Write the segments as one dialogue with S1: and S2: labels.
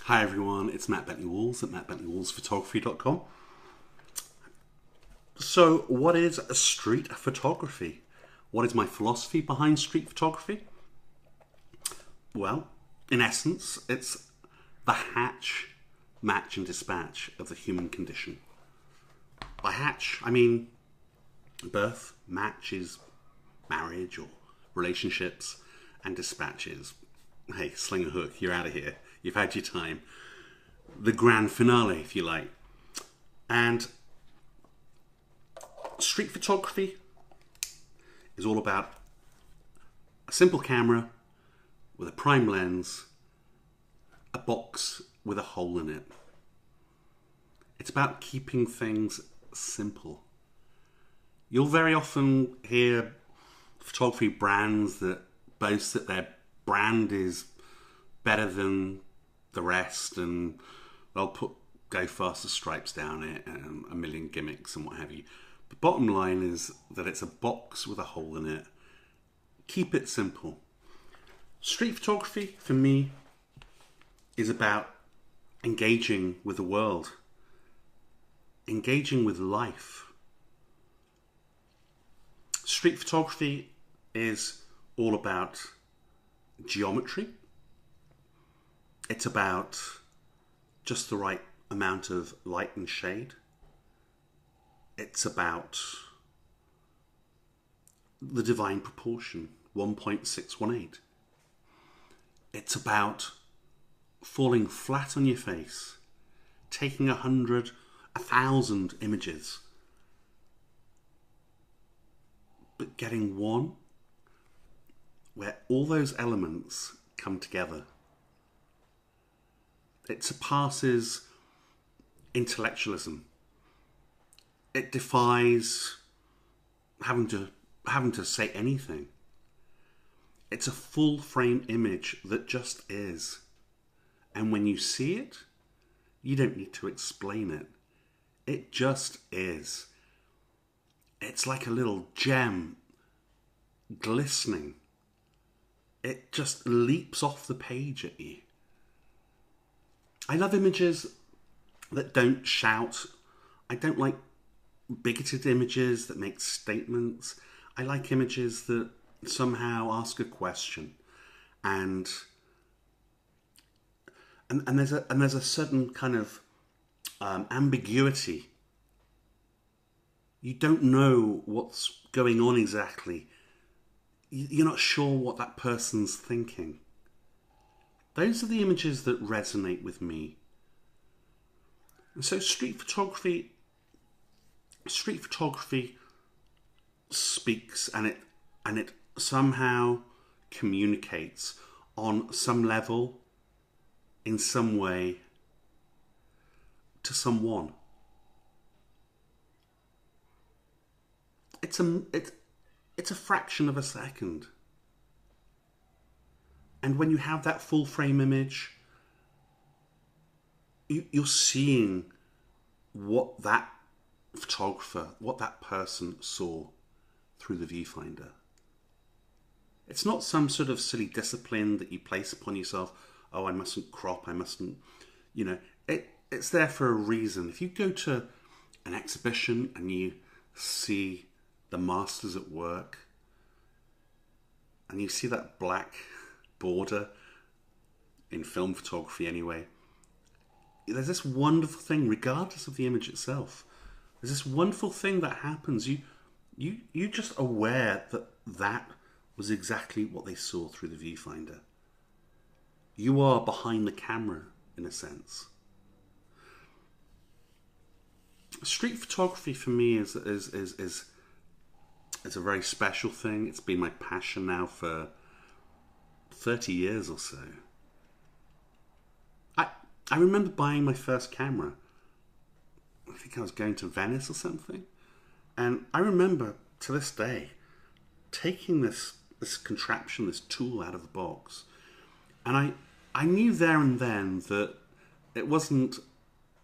S1: Hi everyone, it's Matt Bentley-walls at bentley-wallsphotography.com. So what is street photography? What is my philosophy behind street photography? Well, in essence, it's the hatch, match and dispatch of the human condition. By hatch, I mean birth, match is marriage or relationships, and dispatch is, hey, sling a hook, you're out of here. You've had your time. The grand finale, if you like. And street photography is all about a simple camera with a prime lens, a box with a hole in it. It's about keeping things simple. You'll very often hear photography brands that boast that their brand is better than the rest, and they'll go faster stripes down it and a million gimmicks and what have you. The bottom line is that it's a box with a hole in it. Keep it simple. Street photography, for me, is about engaging with the world, engaging with life. Street photography is all about geometry. It's about just the right amount of light and shade. It's about the divine proportion, 1.618. It's about falling flat on your face, taking 100, 1,000 images, but getting one where all those elements come together. It surpasses intellectualism. It defies having to say anything. It's a full frame image that just is. And when you see it, you don't need to explain it. It just is. It's like a little gem glistening. It just leaps off the page at you. I love images that don't shout. I don't like bigoted images that make statements. I like images that somehow ask a question, and there's a certain kind of ambiguity. You don't know what's going on exactly. You're not sure what that person's thinking. Those are the images that resonate with me. And so street photography speaks, and it somehow communicates on some level, in some way, to someone. It's a fraction of a second. And when you have that full frame image, you're seeing what that photographer, what that person saw through the viewfinder. It's not some sort of silly discipline that you place upon yourself. Oh, I mustn't crop, I mustn't, it's there for a reason. If you go to an exhibition and you see the masters at work, and you see that black border in film photography anyway, there's this wonderful thing, regardless of the image itself. There's this wonderful thing that happens. You're just aware that was exactly what they saw through the viewfinder. You are behind the camera, in a sense. Street photography for me is a very special thing. It's been my passion now for 30 years or so. I remember buying my first camera. I think I was going to Venice or something. And I remember, to this day, taking this contraption, this tool out of the box. And I knew there and then that it wasn't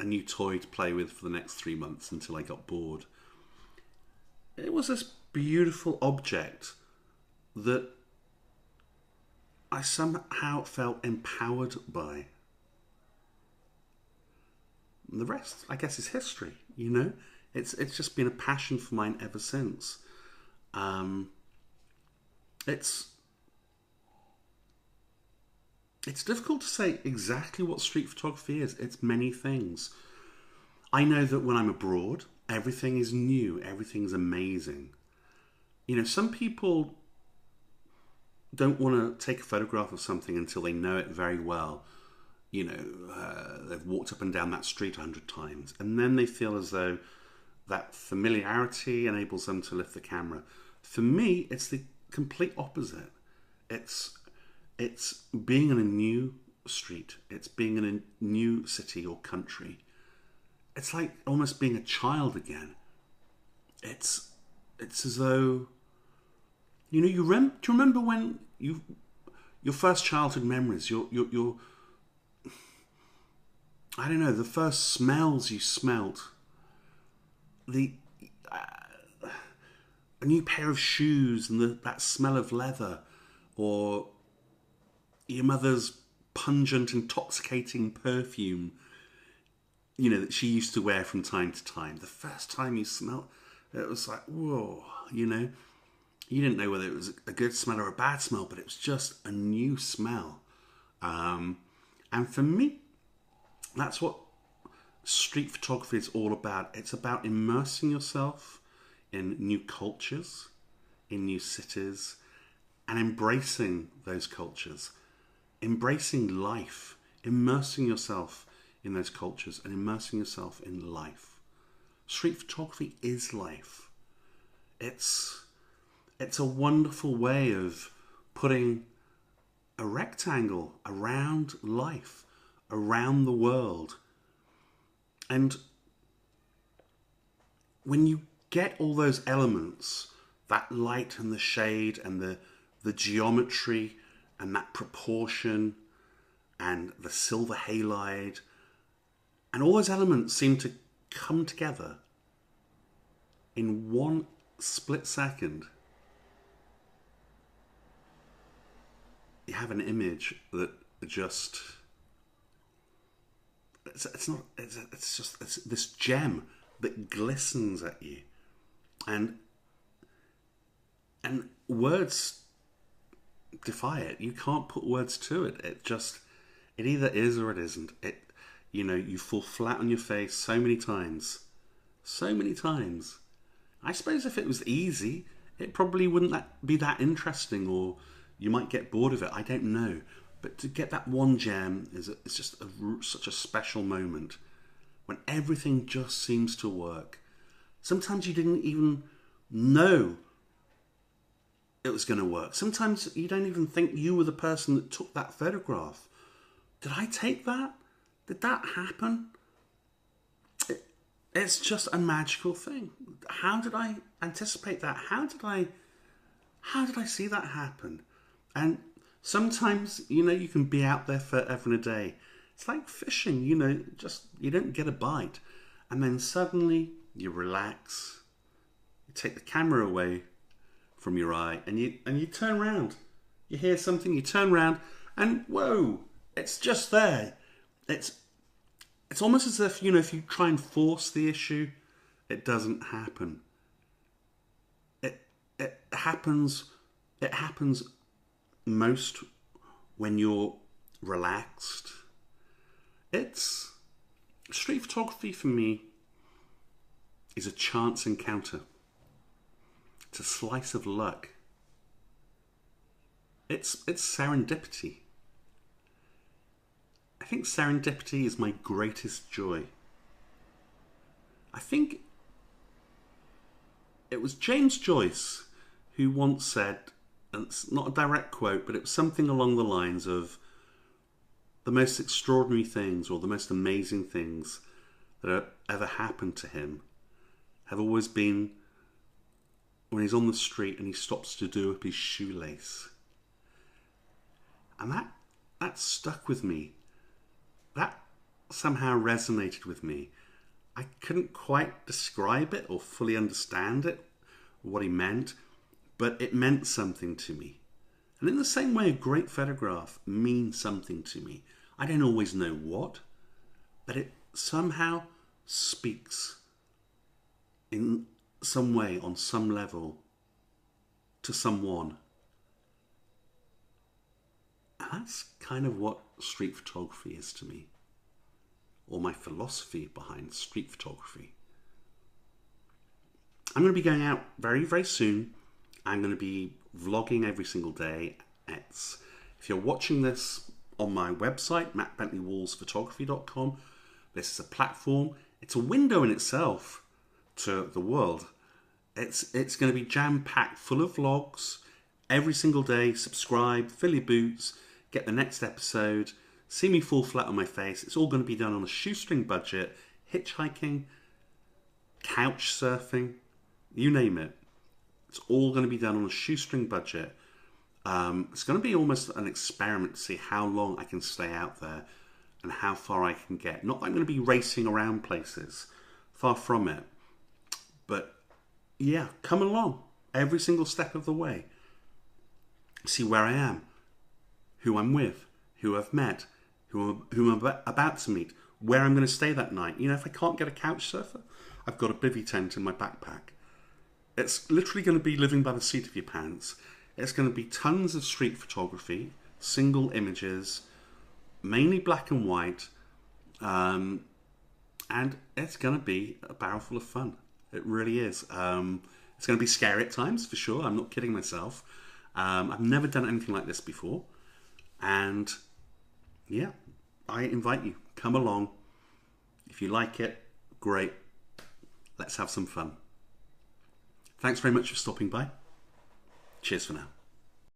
S1: a new toy to play with for the next 3 months until I got bored. It was this beautiful object that I somehow felt empowered by. And the rest, I guess, is history. You know, it's just been a passion for mine ever since. It's it's difficult to say exactly what street photography is. It's many things. I know that when I'm abroad, everything is new, everything's amazing. You know, some people don't want to take a photograph of something until they know it very well. You know, they've walked up and down that street 100 times, and then they feel as though that familiarity enables them to lift the camera. For me, it's the complete opposite. It's being in a new street. It's being in a new city or country. It's like almost being a child again. It's as though, you know, do you remember when your first childhood memories, your I don't know, the first smells you smelt, a new pair of shoes and that smell of leather, or your mother's pungent, intoxicating perfume, you know, that she used to wear from time to time. The first time you smelled, it was like, whoa, you know. You didn't know whether it was a good smell or a bad smell, but it was just a new smell. And for me, that's what street photography is all about. It's about immersing yourself in new cultures, in new cities, and embracing those cultures, embracing life, immersing yourself in those cultures and immersing yourself in life. Street photography is life. It's a wonderful way of putting a rectangle around life, around the world. And when you get all those elements, that light and the shade and the geometry and that proportion and the silver halide, and all those elements seem to come together in one split second, you have an image that just, it's this gem that glistens at you, and words defy it. You can't put words to it. It either is or it isn't. You know, you fall flat on your face so many times. I suppose if it was easy, it probably wouldn't be that interesting, or you might get bored of it. I don't know. But to get that one gem is just such a special moment when everything just seems to work. Sometimes you didn't even know it was going to work. Sometimes you don't even think you were the person that took that photograph. Did I take that? Did that happen? It's just a magical thing. How did I anticipate that? How did I see that happen? And sometimes, you know, you can be out there forever and a day. It's like fishing, you know, you don't get a bite. And then suddenly you relax, you take the camera away from your eye, and you turn around. You hear something, you turn around, and whoa, it's just there. It's almost as if, you know, if you try and force the issue, it doesn't happen. It happens most when you're relaxed. Street photography for me is a chance encounter. It's a slice of luck. It's serendipity. I think serendipity is my greatest joy. I think it was James Joyce who once said, and it's not a direct quote, but it was something along the lines of, the most extraordinary things or the most amazing things that have ever happened to him have always been when he's on the street and he stops to do up his shoelace. And that stuck with me. That somehow resonated with me. I couldn't quite describe it or fully understand it, what he meant, but it meant something to me. And in the same way, a great photograph means something to me. I don't always know what, but it somehow speaks in some way, on some level, to someone. And that's kind of what street photography is to me, or my philosophy behind street photography. I'm going to be going out very, very soon. I'm going to be vlogging every single day. If you're watching this on my website, bentley-walls-photography.com, this is a platform. It's a window in itself to the world. It's going to be jam-packed full of vlogs every single day. Subscribe, fill your boots, get the next episode, see me fall flat on my face. It's all going to be done on a shoestring budget, hitchhiking, couch surfing, you name it. It's all going to be done on a shoestring budget. It's going to be almost an experiment to see how long I can stay out there and how far I can get. Not that I'm going to be racing around places, far from it. But yeah, come along every single step of the way. See where I am, who I'm with, who I've met, who I'm about to meet, where I'm going to stay that night. You know, if I can't get a couch surfer, I've got a bivvy tent in my backpack. It's literally going to be living by the seat of your pants. It's going to be tons of street photography, single images, mainly black and white, and it's going to be a barrel full of fun. It really is. It's going to be scary at times, for sure. I'm not kidding myself. I've never done anything like this before. And yeah, I invite you. Come along. If you like it, great. Let's have some fun. Thanks very much for stopping by. Cheers for now.